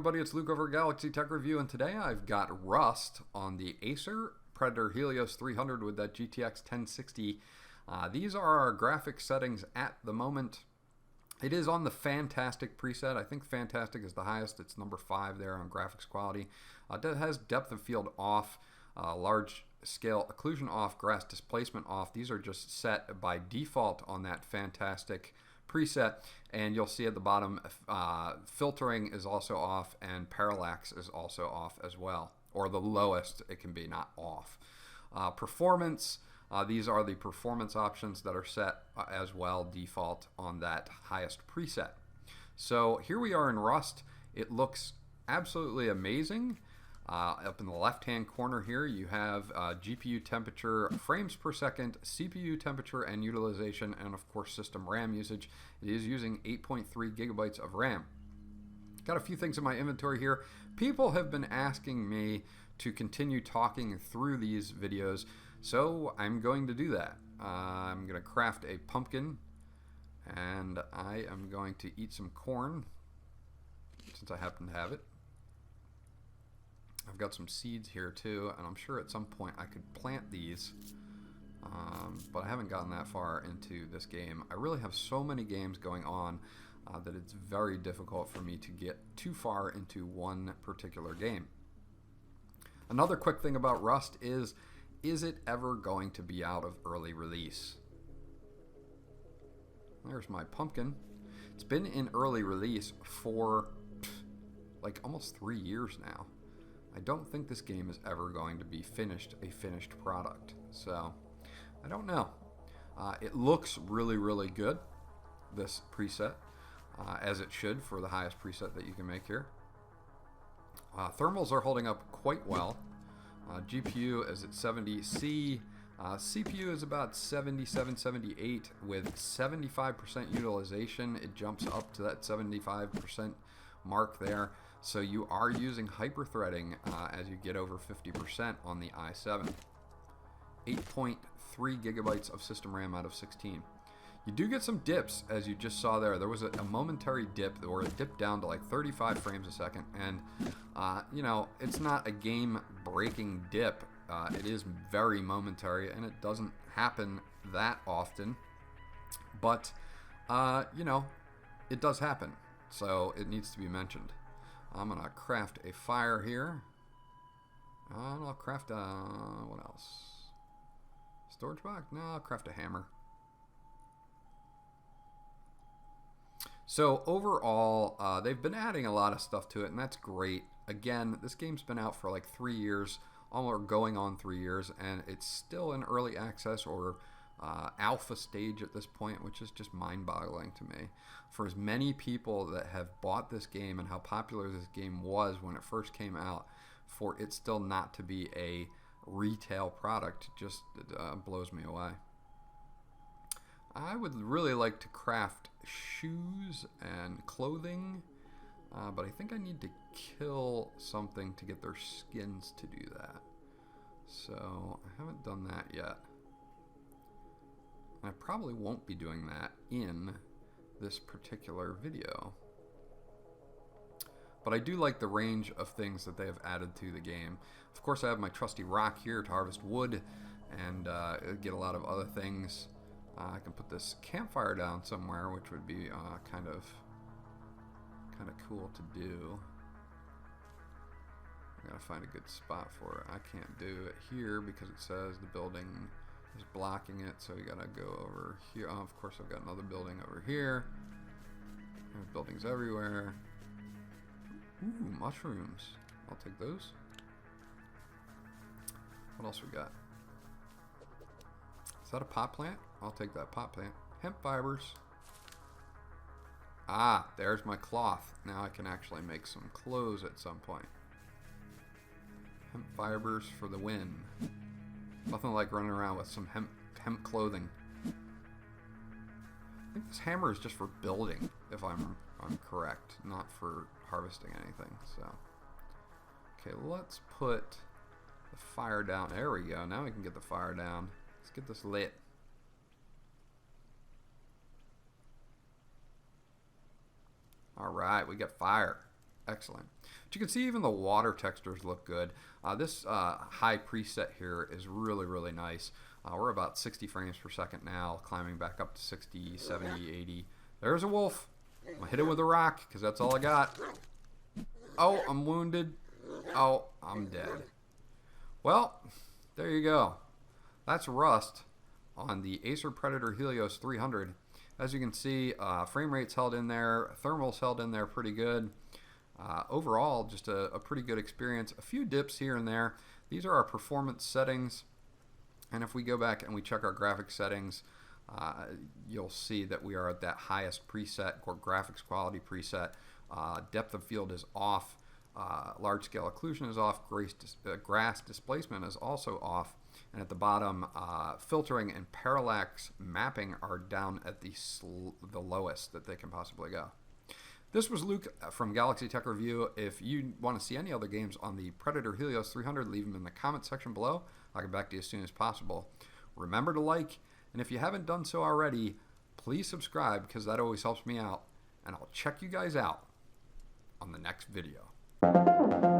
everybody, it's Luke over Galaxy Tech Review, and today I've got Rust on the Acer Predator Helios 300 with that GTX 1060. These are our graphics settings at the moment. It is on the Fantastic preset. I think Fantastic is the highest. It's number 5 there on graphics quality. It has depth of field off, large scale occlusion off, grass displacement off. These are just set by default on that Fantastic preset, and you'll see at the bottom filtering is also off and parallax is also off as well, or the lowest it can be, not off. Performance, these are the performance options that are set as well, default on that highest preset. So here we are in Rust. It looks absolutely amazing. Up in the left-hand corner here, you have GPU temperature, frames per second, CPU temperature and utilization, and of course system RAM usage. It is using 8.3 gigabytes of RAM. Got a few things in my inventory here. People have been asking me to continue talking through these videos, so I'm going to do that. I'm going to craft a pumpkin, and I am going to eat some corn, since I happen to have it. I've got some seeds here too, and I'm sure at some point I could plant these, but I haven't gotten that far into this game. I really have so many games going on that it's very difficult for me to get too far into one particular game. Another quick thing about Rust is it ever going to be out of early release? There's my pumpkin. It's been in early release for like almost 3 years now. I don't think this game is ever going to be a finished product. So, I don't know. It looks really, really good, this preset, as it should for the highest preset that you can make here. Thermals are holding up quite well. GPU is at 70C. CPU is about 77, 78 with 75% utilization. It jumps up to that 75% mark there. So you are using hyper-threading as you get over 50% on the i7. 8.3 gigabytes of system RAM out of 16. You do get some dips, as you just saw there. There was a momentary dip, or it dipped down to like 35 frames a second. And, you know, it's not a game-breaking dip. It is very momentary, and it doesn't happen that often. But, you know, it does happen. So it needs to be mentioned. I'm going to craft a fire here. And I'll craft what else? Storage box? No, I'll craft a hammer. So overall, they've been adding a lot of stuff to it, and that's great. Again, this game's been out for like 3 years, almost going on 3 years, and it's still in early access or alpha stage at this point, which is just mind-boggling to me. For as many people that have bought this game and how popular this game was when it first came out, for it still not to be a retail product just blows me away. I would really like to craft shoes and clothing, but I think I need to kill something to get their skins to do that. So I haven't done that yet. I probably won't be doing that in this particular video. But I do like the range of things that they have added to the game. Of course, I have my trusty rock here to harvest wood and get a lot of other things. I can put this campfire down somewhere, which would be kind of cool to do. I gotta find a good spot for it. I can't do it here because it says the building is blocking it, so you gotta go over here. Oh, of course, I've got another building over here. There's buildings everywhere. Ooh, mushrooms. I'll take those. What else we got? Is that a pot plant? I'll take that pot plant. Hemp fibers. Ah, there's my cloth. Now I can actually make some clothes at some point. Hemp fibers for the win. Nothing like running around with some hemp clothing. I think this hammer is just for building, if I'm correct, not for harvesting anything. So, okay, let's put the fire down. There we go. Now we can get the fire down. Let's get this lit. All right, we got fire. Excellent. But you can see even the water textures look good. This high preset here is really, really nice. We're about 60 frames per second now, climbing back up to 60, 70, 80. There's a wolf. I'm going to hit it with a rock because that's all I got. Oh, I'm wounded. Oh, I'm dead. Well, there you go. That's Rust on the Acer Predator Helios 300. As you can see, frame rate's held in there, thermal's held in there pretty good. Overall, just a pretty good experience. A few dips here and there. These are our performance settings. And if we go back and we check our graphics settings, you'll see that we are at that highest preset, or graphics quality preset. Depth of field is off. Large scale occlusion is off. Grass displacement is also off. And at the bottom, filtering and parallax mapping are down at the lowest that they can possibly go. This was Luke from Galaxy Tech Review. If you want to see any other games on the Predator Helios 300, leave them in the comment section below. I'll get back to you as soon as possible. Remember to like, and if you haven't done so already, please subscribe because that always helps me out. And I'll check you guys out on the next video.